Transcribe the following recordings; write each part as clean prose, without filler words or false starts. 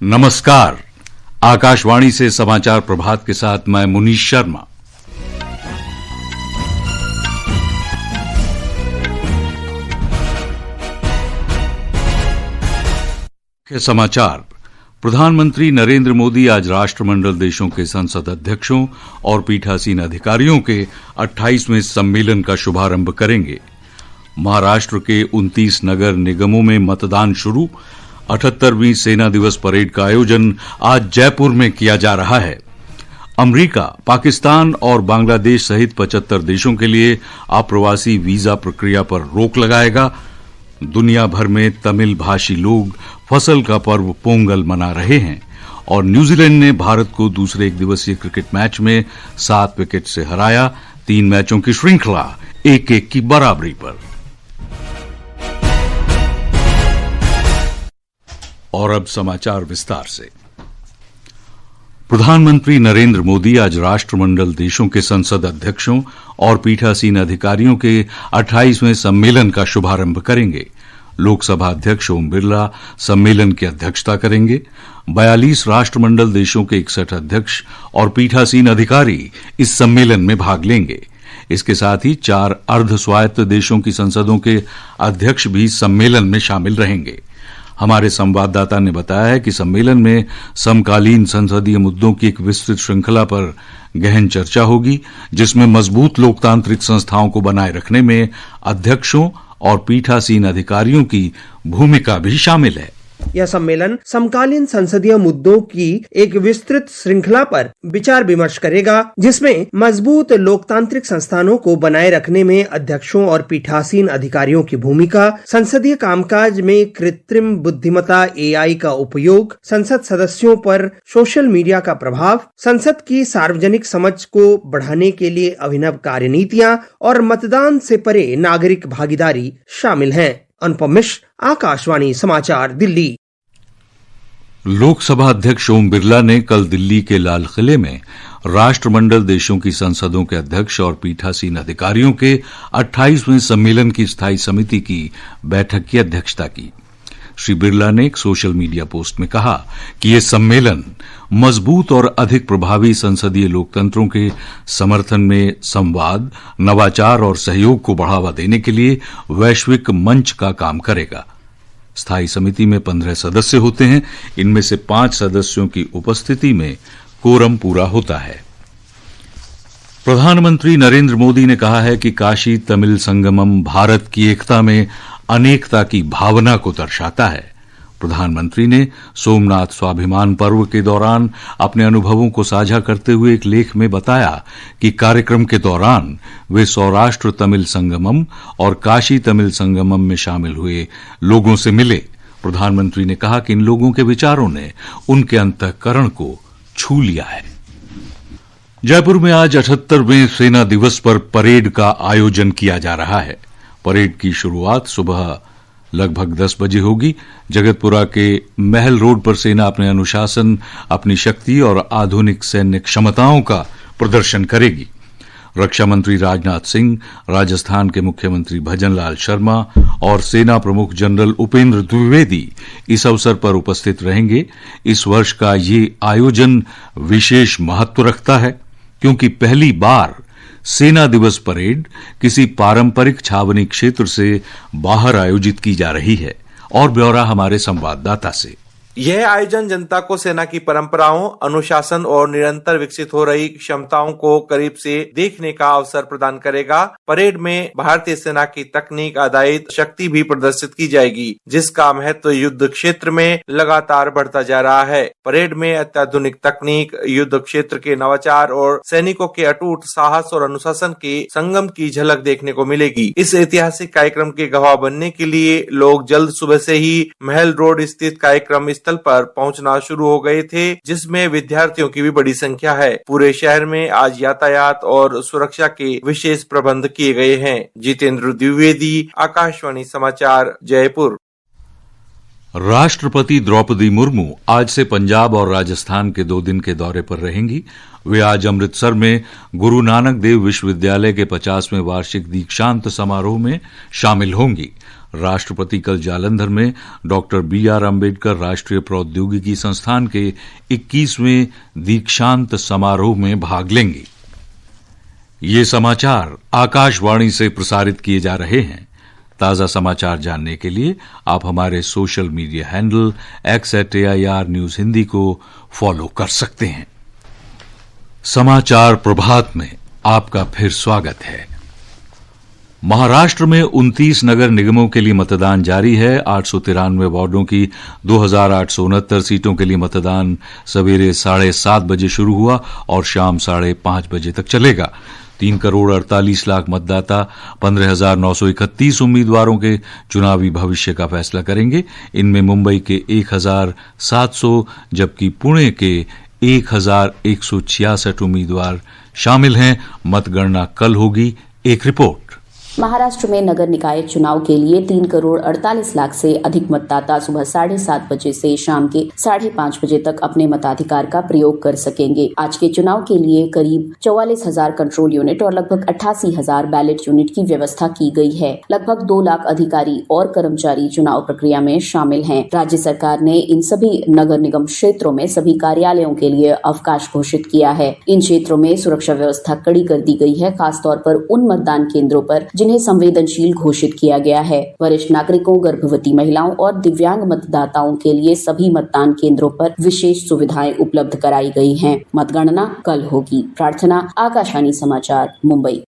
नमस्कार। आकाशवाणी से समाचार प्रभात के साथ मैं मुनीश शर्मा। मुख्य समाचार। प्रधानमंत्री नरेंद्र मोदी आज राष्ट्रमंडल देशों के संसद अध्यक्षों और पीठासीन अधिकारियों के 28वें सम्मेलन का शुभारंभ करेंगे। महाराष्ट्र के 29 नगर निगमों में मतदान शुरू। 78वीं सेना दिवस परेड का आयोजन आज जयपुर में किया जा रहा है। अमेरिका, पाकिस्तान और बांग्लादेश सहित 75 देशों के लिए अप्रवासी वीजा प्रक्रिया पर रोक लगाएगा। दुनिया भर में तमिल भाषी लोग फसल का पर्व पोंगल मना रहे हैं और न्यूजीलैंड ने भारत को दूसरे एक दिवसीय क्रिकेट मैच में 7 विकेट से हराया। 3 मैचों की श्रृंखला 1-1 की बराबरी पर। और अब समाचार विस्तार से। प्रधानमंत्री नरेंद्र मोदी आज राष्ट्रमंडल देशों के संसद अध्यक्षों और पीठासीन अधिकारियों के 28वें सम्मेलन का शुभारंभ करेंगे। लोकसभा अध्यक्ष ओम बिरला सम्मेलन की अध्यक्षता करेंगे। 42 राष्ट्रमंडल देशों के 61 अध्यक्ष और पीठासीन अधिकारी इस सम्मेलन में भाग लेंगे। इसके साथ ही 4 अर्ध स्वायत्त देशों की संसदों के अध्यक्ष भी सम्मेलन में शामिल रहेंगे। हमारे संवाददाता ने बताया है कि सम्मेलन में समकालीन संसदीय मुद्दों की एक विस्तृत श्रृंखला पर गहन चर्चा होगी, जिसमें मजबूत लोकतांत्रिक संस्थाओं को बनाए रखने में अध्यक्षों और पीठासीन अधिकारियों की भूमिका भी शामिल है। यह सम्मेलन समकालीन संसदीय मुद्दों की एक विस्तृत श्रृंखला पर विचार विमर्श करेगा, जिसमें मजबूत लोकतांत्रिक संस्थानों को बनाए रखने में अध्यक्षों और पीठासीन अधिकारियों की भूमिका, संसदीय कामकाज में कृत्रिम बुद्धिमत्ता AI का उपयोग, संसद सदस्यों पर सोशल मीडिया का प्रभाव, संसद की सार्वजनिक समझ को बढ़ाने के लिए अभिनव कार्यनीतियां और मतदान से परे नागरिक भागीदारी शामिल हैं। अनुपम मिश्र, आकाशवाणी समाचार, दिल्ली। लोकसभा अध्यक्ष ओम बिरला ने कल दिल्ली के लाल किले में राष्ट्रमंडल देशों की संसदों के अध्यक्ष और पीठासीन अधिकारियों के 28वें सम्मेलन की स्थायी समिति की बैठक की अध्यक्षता की। श्री बिरला ने एक सोशल मीडिया पोस्ट में कहा कि यह सम्मेलन मजबूत और अधिक प्रभावी संसदीय लोकतंत्रों के समर्थन में संवाद, नवाचार और सहयोग को बढ़ावा देने के लिए वैश्विक मंच का काम करेगा। स्थायी समिति में 15 सदस्य होते हैं। इनमें से 5 सदस्यों की उपस्थिति में कोरम पूरा होता है। प्रधानमंत्री नरेंद्र मोदी ने कहा है कि काशी तमिल संगमम भारत की एकता में अनेकता की भावना को दर्शाता है। प्रधानमंत्री ने सोमनाथ स्वाभिमान पर्व के दौरान अपने अनुभवों को साझा करते हुए एक लेख में बताया कि कार्यक्रम के दौरान वे सौराष्ट्र तमिल संगमम और काशी तमिल संगमम में शामिल हुए लोगों से मिले। प्रधानमंत्री ने कहा कि इन लोगों के विचारों ने उनके अंतःकरण को छू लिया है। जयपुर में आज 78वें सेना दिवस पर परेड का आयोजन किया जा रहा है। परेड की शुरुआत सुबह लगभग 10 बजे होगी। जगतपुरा के महल रोड पर सेना अपने अनुशासन, अपनी शक्ति और आधुनिक सैन्य क्षमताओं का प्रदर्शन करेगी। रक्षा मंत्री राजनाथ सिंह, राजस्थान के मुख्यमंत्री भजनलाल शर्मा और सेना प्रमुख जनरल उपेंद्र द्विवेदी इस अवसर पर उपस्थित रहेंगे। इस वर्ष का ये आयोजन विशेष महत्व रखता है क्योंकि पहली बार सेना दिवस परेड किसी पारंपरिक छावनी क्षेत्र से बाहर आयोजित की जा रही है। और ब्यौरा हमारे संवाददाता से। यह आयोजन जनता को सेना की परंपराओं, अनुशासन और निरंतर विकसित हो रही क्षमताओं को करीब से देखने का अवसर प्रदान करेगा। परेड में भारतीय सेना की तकनीक आधारित शक्ति भी प्रदर्शित की जाएगी, जिसका महत्व युद्ध क्षेत्र में लगातार बढ़ता जा रहा है। परेड में अत्याधुनिक तकनीक, युद्ध क्षेत्र के नवाचार और सैनिकों के अटूट साहस और अनुशासन के संगम की झलक देखने को मिलेगी। इस ऐतिहासिक कार्यक्रम के गवाह बनने के लिए लोग जल्द सुबह से ही महल रोड स्थित कार्यक्रम स्थल पर पहुंचना शुरू हो गए थे, जिसमें विद्यार्थियों की भी बड़ी संख्या है। पूरे शहर में आज यातायात और सुरक्षा के विशेष प्रबंध किए गए हैं। जितेंद्र द्विवेदी, आकाशवाणी समाचार, जयपुर। राष्ट्रपति द्रौपदी मुर्मू आज से पंजाब और राजस्थान के 2 दिन के दौरे पर रहेंगी। वे आज अमृतसर में गुरु नानक देव विश्वविद्यालय के 50वें वार्षिक दीक्षांत समारोह में शामिल होंगी। राष्ट्रपति कल जालंधर में डॉक्टर BR अम्बेडकर राष्ट्रीय प्रौद्योगिकी संस्थान के 21वें दीक्षांत समारोह में भाग लेंगे। ये समाचार आकाशवाणी से प्रसारित किए जा रहे हैं। ताजा समाचार जानने के लिए आप हमारे social media handle @AIR news Hindi को फॉलो कर सकते हैं। समाचार प्रभात में आपका फिर स्वागत है। महाराष्ट्र में 29 नगर निगमों के लिए मतदान जारी है। 893 वार्डों की 2869 सीटों के लिए मतदान सवेरे 7:30 बजे शुरू हुआ और शाम 5:30 बजे तक चलेगा। 3 करोड़ 48 लाख मतदाता 15,931 उम्मीदवारों के चुनावी भविष्य का फैसला करेंगे। इनमें मुंबई के 1,700 जबकि पुणे के 1,166 उम्मीदवार शामिल हैं। मतगणना कल होगी। एक रिपोर्ट। महाराष्ट्र में नगर निकाय चुनाव के लिए 3 करोड़ 48 लाख से अधिक मतदाता सुबह 7:30 बजे से शाम के 5:30 बजे तक अपने मताधिकार का प्रयोग कर सकेंगे। आज के चुनाव के लिए करीब 44,000 कंट्रोल यूनिट और लगभग 88,000 बैलेट यूनिट की व्यवस्था की गई है। लगभग 2 लाख अधिकारी और कर्मचारी चुनाव प्रक्रिया में शामिल हैं। राज्य सरकार ने इन सभी नगर निगम क्षेत्रों में सभी कार्यालयों के लिए अवकाश घोषित किया है। इन क्षेत्रों में सुरक्षा व्यवस्था कड़ी कर दी गई है, खासतौर पर उन मतदान केंद्रों पर जिन्हें संवेदनशील घोषित किया गया है। वरिष्ठ नागरिकों, गर्भवती महिलाओं और दिव्यांग मतदाताओं के लिए सभी मतदान केंद्रों पर विशेष सुविधाएं उपलब्ध कराई गई हैं। मतगणना कल होगी। प्रार्थना, आकाशवाणी समाचार, मुंबई।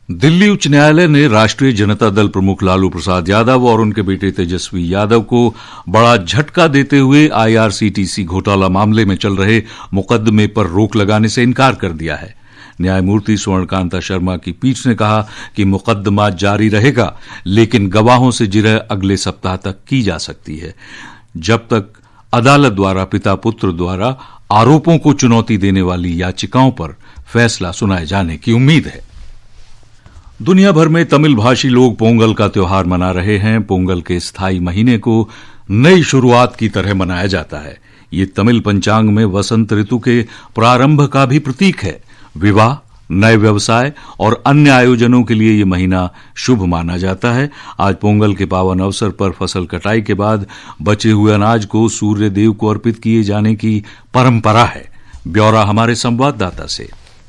दिल्ली उच्च न्यायालय ने राष्ट्रीय जनता दल प्रमुख लालू प्रसाद यादव और उनके बेटे तेजस्वी यादव को बड़ा झटका देते हुए IRCTC घोटाला मामले में चल रहे मुकदमे पर रोक लगाने से इनकार कर दिया है। न्यायमूर्ति स्वर्णकांता शर्मा की पीठ ने कहा कि मुकदमा जारी रहेगा, लेकिन गवाहों से जिरह अगले सप्ताह तक की जा सकती है, जब तक अदालत द्वारा पिता पुत्र द्वारा आरोपों को चुनौती देने वाली याचिकाओं पर फैसला सुनाए जाने की उम्मीद है। दुनिया भर में तमिल भाषी लोग पोंगल का त्योहार मना रहे हैं। पोंगल के स्थायी महीने को नई शुरुआत की तरह मनाया जाता है। ये तमिल पंचांग में वसंत ऋतु के प्रारंभ का भी प्रतीक है। विवाह, नए व्यवसाय और अन्य आयोजनों के लिए ये महीना शुभ माना जाता है। आज पोंगल के पावन अवसर पर फसल कटाई के बाद बचे हुए अनाज को सूर्य देव को अर्पित किए जाने की परंपरा है। ब्यौरा हमारे संवाददाता से।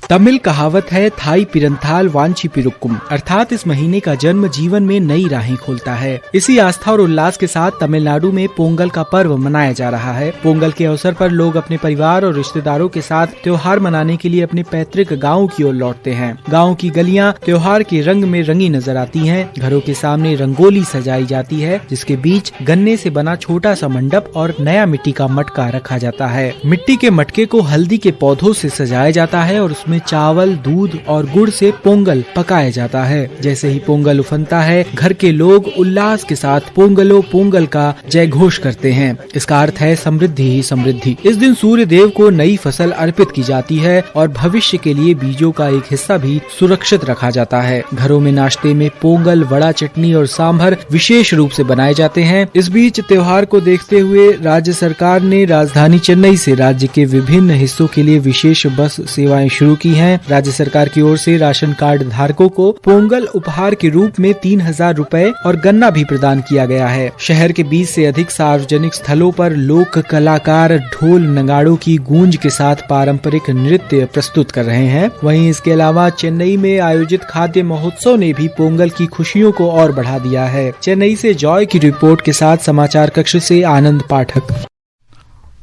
तमिल कहावत है थाई पिरंथाल वांची पिरुक्कुम, अर्थात इस महीने का जन्म जीवन में नई राहें खोलता है। इसी आस्था और उल्लास के साथ तमिलनाडु में पोंगल का पर्व मनाया जा रहा है। पोंगल के अवसर पर लोग अपने परिवार और रिश्तेदारों के साथ त्योहार मनाने के लिए अपने पैतृक गाँव की ओर लौटते हैं। गाँव की गलियाँ त्योहार के रंग में रंगी नजर आती हैं। घरों के सामने रंगोली सजाई जाती है, जिसके बीच गन्ने से बना छोटा सा मंडप और नया मिट्टी का मटका रखा जाता है। मिट्टी के मटके को हल्दी के पौधों से सजाया जाता है और उसमें चावल, दूध और गुड़ से पोंगल पकाया जाता है। जैसे ही पोंगल उफनता है, घर के लोग उल्लास के साथ पोंगलो पोंगल का जय घोष करते हैं। इसका अर्थ है समृद्धि ही समृद्धि। इस दिन सूर्य देव को नई फसल अर्पित की जाती है और भविष्य के लिए बीजों का एक हिस्सा भी सुरक्षित रखा जाता है। घरों में नाश्ते में पोंगल, वड़ा, चटनी और सांभर विशेष रूप से बनाए जाते हैं। इस बीच त्योहार को देखते हुए राज्य सरकार ने राजधानी चेन्नई से राज्य के विभिन्न हिस्सों के लिए विशेष बस सेवाएं शुरू की हैं। राज्य सरकार की ओर से राशन कार्ड धारकों को पोंगल उपहार के रूप में 3,000 रुपए और गन्ना भी प्रदान किया गया है। शहर के 20 से अधिक सार्वजनिक स्थलों पर लोक कलाकार ढोल नगाड़ों की गूंज के साथ पारंपरिक नृत्य प्रस्तुत कर रहे हैं। वहीं इसके अलावा चेन्नई में आयोजित खाद्य महोत्सव ने भी पोंगल की खुशियों को और बढ़ा दिया है। चेन्नई से जॉय की रिपोर्ट के साथ समाचार कक्ष से आनंद पाठक।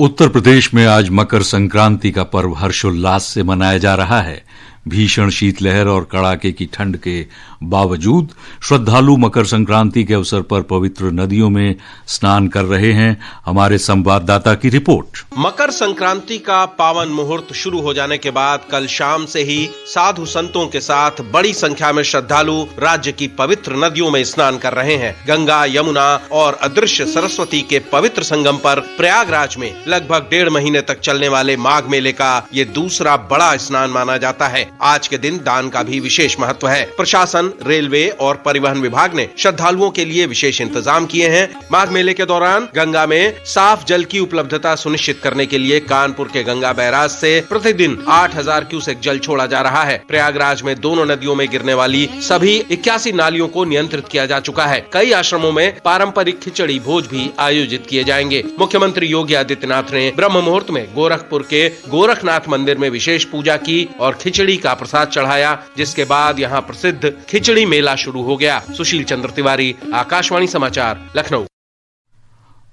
उत्तर प्रदेश में आज मकर संक्रांति का पर्व हर्षोल्लास से मनाया जा रहा है। भीषण शीतलहर और कड़ाके की ठंड के बावजूद श्रद्धालु मकर संक्रांति के अवसर पर पवित्र नदियों में स्नान कर रहे हैं। हमारे संवाददाता की रिपोर्ट। मकर संक्रांति का पावन मुहूर्त शुरू हो जाने के बाद कल शाम से ही साधु संतों के साथ बड़ी संख्या में श्रद्धालु राज्य की पवित्र नदियों में स्नान कर रहे हैं। गंगा, यमुना और अदृश्य सरस्वती के पवित्र संगम पर प्रयागराज में लगभग 1.5 महीने तक चलने वाले माघ मेले का ये दूसरा बड़ा स्नान माना जाता है। आज के दिन दान का भी विशेष महत्व है। प्रशासन, रेलवे और परिवहन विभाग ने श्रद्धालुओं के लिए विशेष इंतजाम किए हैं। माघ मेले के दौरान गंगा में साफ जल की उपलब्धता सुनिश्चित करने के लिए कानपुर के गंगा बैराज से प्रतिदिन 8000 क्यूसेक जल छोड़ा जा रहा है। प्रयागराज में दोनों नदियों में गिरने वाली सभी 81 नालियों को नियंत्रित किया जा चुका है। कई आश्रमों में पारंपरिक खिचड़ी भोज भी आयोजित किए जाएंगे। मुख्यमंत्री योगी आदित्यनाथ ने ब्रह्म मुहूर्त में गोरखपुर के गोरखनाथ मंदिर में विशेष पूजा की और खिचड़ी का प्रसाद चढ़ाया, जिसके बाद यहाँ प्रसिद्ध खिचड़ी मेला शुरू हो गया। सुशील चंद्र तिवारी, आकाशवाणी समाचार, लखनऊ।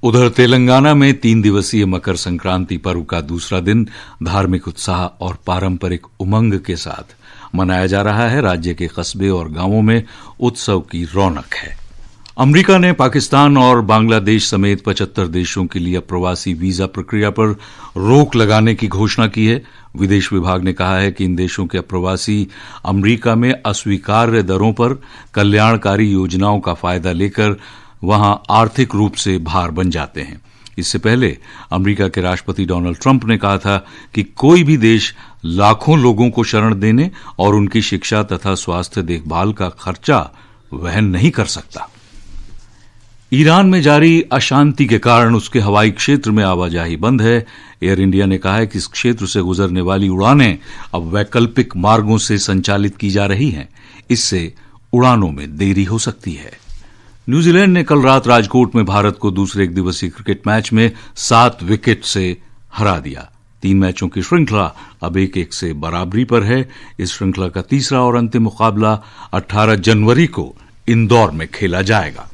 उधर तेलंगाना में 3 दिवसीय मकर संक्रांति पर्व का दूसरा दिन धार्मिक उत्साह और पारंपरिक उमंग के साथ मनाया जा रहा है। राज्य के कस्बे और गांवों में उत्सव की रौनक है। अमेरिका ने पाकिस्तान और बांग्लादेश समेत 75 देशों के लिए प्रवासी वीजा प्रक्रिया पर रोक लगाने की घोषणा की है। विदेश विभाग ने कहा है कि इन देशों के प्रवासी अमेरिका में अस्वीकार्य दरों पर कल्याणकारी योजनाओं का फायदा लेकर वहां आर्थिक रूप से भार बन जाते हैं। इससे पहले अमेरिका के राष्ट्रपति डोनाल्ड ट्रंप ने कहा था कि कोई भी देश लाखों लोगों को शरण देने और उनकी शिक्षा तथा स्वास्थ्य देखभाल का खर्चा वहन नहीं कर सकता। ईरान में जारी अशांति के कारण उसके हवाई क्षेत्र में आवाजाही बंद है। एयर इंडिया ने कहा है कि इस क्षेत्र से गुजरने वाली उड़ानें अब वैकल्पिक मार्गों से संचालित की जा रही हैं। इससे उड़ानों में देरी हो सकती है। न्यूजीलैंड ने कल रात राजकोट में भारत को दूसरे एक दिवसीय क्रिकेट मैच में 7 विकेट से हरा दिया। 3 मैचों की श्रृंखला अब 1-1 से बराबरी पर है। इस श्रृंखला का तीसरा और अंतिम मुकाबला 18 जनवरी को इंदौर में खेला जाएगा।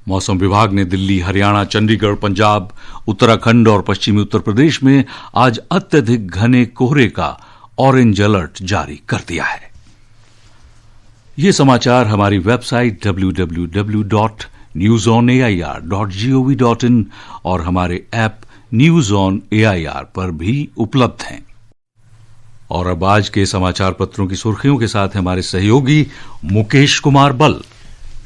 मौसम विभाग ने दिल्ली, हरियाणा, चंडीगढ़, पंजाब, उत्तराखंड और पश्चिमी उत्तर प्रदेश में आज अत्यधिक घने कोहरे का ऑरेंज अलर्ट जारी कर दिया है। ये समाचार हमारी वेबसाइट www.newsonair.gov.in और हमारे ऐप न्यूज ऑन एआईआर पर भी उपलब्ध हैं। और अब आज के समाचार पत्रों की सुर्खियों के साथ हमारे सहयोगी मुकेश कुमार बल।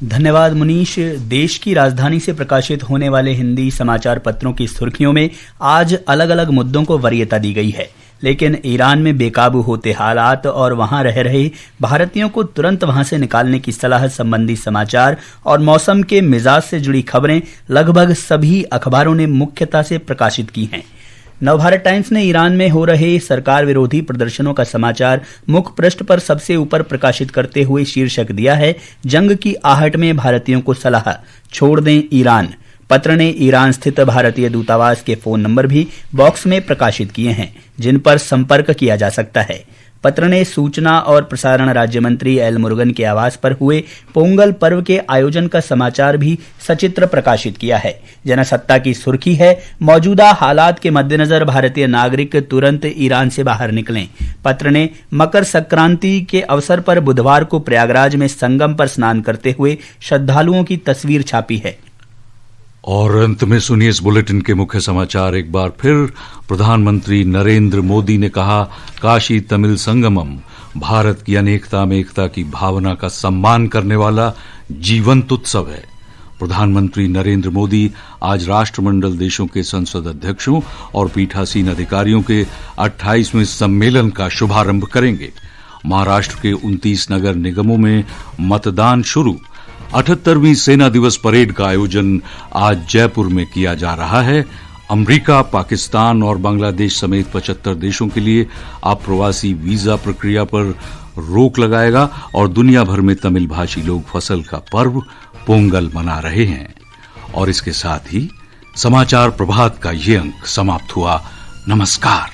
धन्यवाद मुनीश। देश की राजधानी से प्रकाशित होने वाले हिंदी समाचार पत्रों की सुर्खियों में आज अलग अलग मुद्दों को वरीयता दी गई है, लेकिन ईरान में बेकाबू होते हालात और वहां रह रहे भारतीयों को तुरंत वहां से निकालने की सलाह संबंधी समाचार और मौसम के मिजाज से जुड़ी खबरें लगभग सभी अखबारों ने मुख्यता से प्रकाशित की हैं। नवभारत टाइम्स ने ईरान में हो रहे सरकार विरोधी प्रदर्शनों का समाचार मुख्य पृष्ठ पर सबसे ऊपर प्रकाशित करते हुए शीर्षक दिया है, जंग की आहट में भारतीयों को सलाह, छोड़ दें ईरान। पत्र ने ईरान स्थित भारतीय दूतावास के फोन नंबर भी बॉक्स में प्रकाशित किए हैं, जिन पर संपर्क किया जा सकता है। पत्र ने सूचना और प्रसारण राज्य मंत्री एल मुरुगन के आवास पर हुए पोंगल पर्व के आयोजन का समाचार भी सचित्र प्रकाशित किया है। जनसत्ता की सुर्खी है, मौजूदा हालात के मद्देनजर भारतीय नागरिक तुरंत ईरान से बाहर निकलें। पत्र ने मकर संक्रांति के अवसर पर बुधवार को प्रयागराज में संगम पर स्नान करते हुए श्रद्धालुओं की तस्वीर छापी है। और अंत में सुनिए इस बुलेटिन के मुख्य समाचार एक बार फिर। प्रधानमंत्री नरेंद्र मोदी ने कहा, काशी तमिल संगमम भारत की अनेकता में एकता की भावना का सम्मान करने वाला जीवंत उत्सव है। प्रधानमंत्री नरेंद्र मोदी आज राष्ट्रमंडल देशों के संसद अध्यक्षों और पीठासीन अधिकारियों के 28वें सम्मेलन का शुभारंभ करेंगे। महाराष्ट्र के 29 नगर निगमों में मतदान शुरू। 78वीं सेना दिवस परेड का आयोजन आज जयपुर में किया जा रहा है। अमेरिका, पाकिस्तान और बांग्लादेश समेत 75 देशों के लिए अप्रवासी वीजा प्रक्रिया पर रोक लगाएगा और दुनिया भर में तमिल भाषी लोग फसल का पर्व पोंगल मना रहे हैं। और इसके साथ ही समाचार प्रभात का ये अंक समाप्त हुआ। नमस्कार।